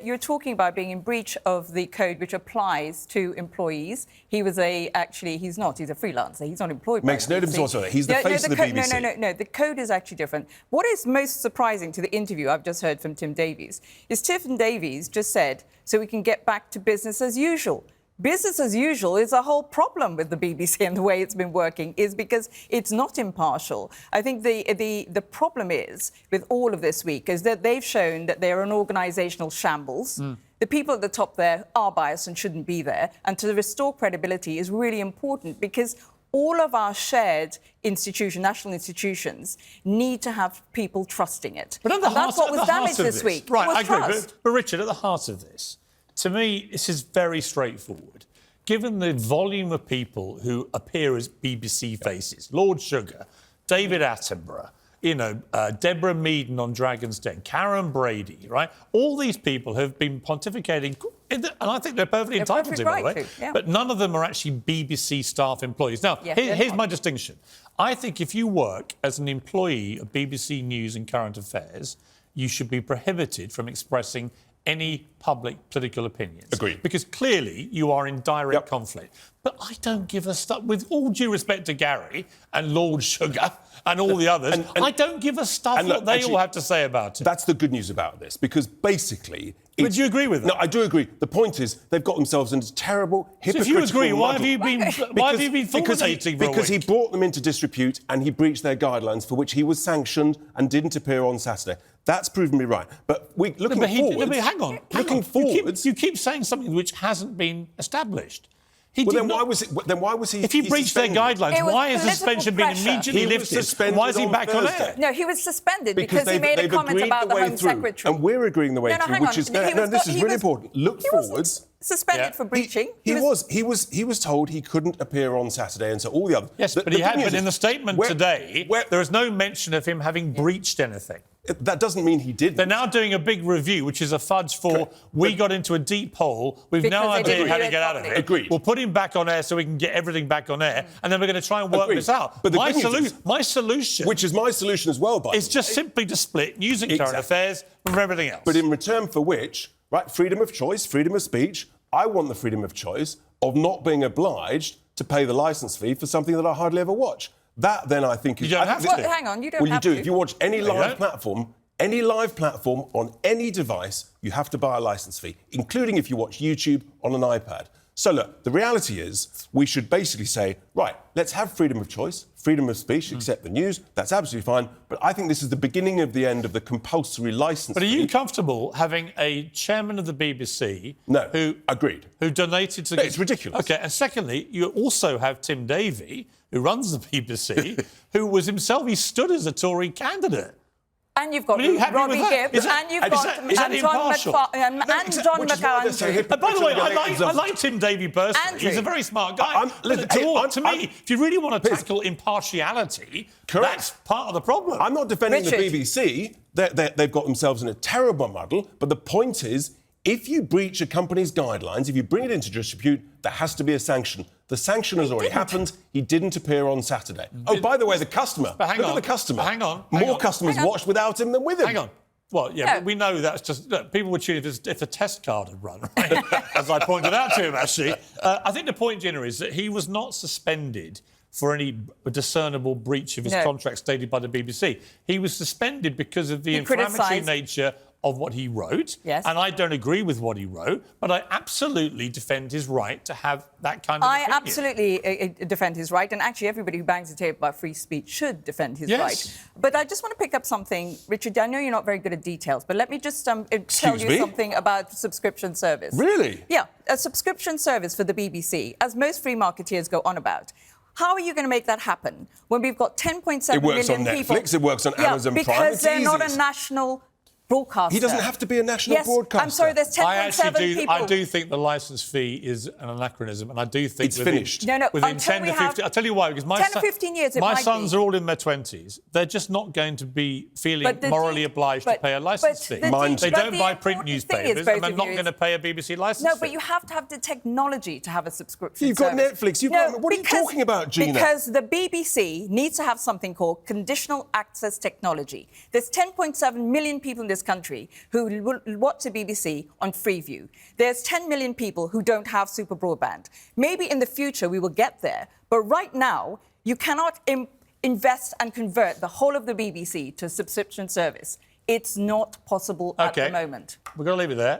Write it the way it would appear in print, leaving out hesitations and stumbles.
You're talking about being in breach of the code which applies to employees. He was he's not, he's a freelancer. He's not employed by the BBC. Makes no difference whatsoever. He's the face of the BBC. No, the code is actually different. What is most surprising to the interview I've just heard from Tim Davies is Tim Davies just said, so we can get back to business as usual. Business as usual is a whole problem with the BBC and the way it's been working is because it's not impartial. I think the problem is with all of this week is that they've shown that they're an organisational shambles. The people at the top there are biased and shouldn't be there. And to restore credibility is really important because all of our shared national institutions, need to have people trusting it. But that's what was damaged this week. Right, I agree. But Richard, at the heart of this, to me, this is very straightforward. Given the volume of people who appear as BBC faces, Lord Sugar, David Attenborough, Deborah Meaden on Dragon's Den, Karen Brady, right? All these people have been pontificating, and I think they're perfectly entitled to, by the way. Yeah. But none of them are actually BBC staff employees. Now, here's my distinction. I think if you work as an employee of BBC News and Current Affairs, you should be prohibited from expressing any public political opinions. Agreed. Because clearly you are in direct conflict. But I don't give a stuff, with all due respect to Gary and Lord Sugar and all the others, I don't give a stuff what they all have to say about it. That's the good news about this, because basically... But do you agree with that? No, I do agree. The point is, they've got themselves into terrible, hypocritical... So if you agree, why have you been fulminating Because he brought them into disrepute and he breached their guidelines for which he was sanctioned and didn't appear on Saturday. That's proven me right. But looking forward... Hang on. Looking forward... You keep saying something which hasn't been established. Why was he? If he breached their guidelines, why has suspension been immediately lifted? Why is he back on air? No, he was suspended because he made a comment about the Home Secretary. And we're agreeing the way through, which is... No, this is really important. Look forwards. Suspended for breaching. He was told he couldn't appear on Saturday, and so all the others... Yes, but he had. But in the statement today, there is no mention of him having breached anything. That doesn't mean he didn't. They're now doing a big review, which is a fudge for we got into a deep hole. We've no idea how to get out of it. Agreed. We'll put him back on air so we can get everything back on air, and then we're going to try and work this out. But my solution, which is my solution as well, is just simply to split News and Current Affairs from everything else. But in return for which, right, freedom of choice, freedom of speech, I want the freedom of choice of not being obliged to pay the licence fee for something that I hardly ever watch. That, then, I think... You don't have to. Hang on, you don't have to. Well, you do. If you watch any live platform... Any live platform on any device, you have to buy a licence fee, including if you watch YouTube on an iPad. So, look, the reality is we should basically say, right, let's have freedom of choice, freedom of speech, accept the news. That's absolutely fine. But I think this is the beginning of the end of the compulsory licence fee. But are you comfortable having a chairman of the BBC... No, who donated to... No, it's ridiculous. OK, and secondly, you also have Tim Davie, who runs the BBC, who was himself... He stood as a Tory candidate. And you've got Robbie Gibbs, and you've got John McCarthy. By the way, I like Tim Davie personally. He's a very smart guy. To me, if you really want to tackle impartiality, that's part of the problem. I'm not defending the BBC. They've got themselves in a terrible muddle. But the point is, if you breach a company's guidelines, if you bring it into disrepute, there has to be a sanction. The sanction has already happened. He didn't appear on Saturday. Oh, by the way, the customer. Look at the customer. More customers watched without him than with him. Hang on. Well, but we know that's just... Look, people would tune if the test card had run, right? As I pointed out to him, actually. I think the point, Gina, is that he was not suspended for any discernible breach of his contract stated by the BBC. He was suspended because of the inflammatory nature of what he wrote. Yes. And I don't agree with what he wrote, but I absolutely defend his right to have that kind of opinion. I absolutely defend his right, and actually everybody who bangs the table about free speech should defend his right. But I just want to pick up something, Richard. I know you're not very good at details, but let me just tell you something about subscription service. Really? Yeah, a subscription service for the BBC, as most free marketeers go on about. How are you going to make that happen when we've got 10.7 million people... It works on Netflix, it works on Amazon Prime. Because they're not a national broadcaster. He doesn't have to be a national broadcaster. I'm sorry, there's 10.7 people. I do think the licence fee is an anachronism, and I do think... It's finished. Within 10 to 15... I'll tell you why, because my 10 or 15 years, my sons are all in their 20s. They're just not going to be feeling morally obliged to pay a licence fee. They don't buy print newspapers, and they're not going to pay a BBC licence fee. No, but you have to have the technology to have a subscription You've got Netflix, you've got... What are you talking about, Gina? Because the BBC needs to have something called conditional access technology. There's 10.7 million people in this this country who will watch the BBC on Freeview. There's 10 million people who don't have super broadband. Maybe in the future we will get there, but right now you cannot invest and convert the whole of the BBC to a subscription service. It's not possible at the moment. We're going to leave it there.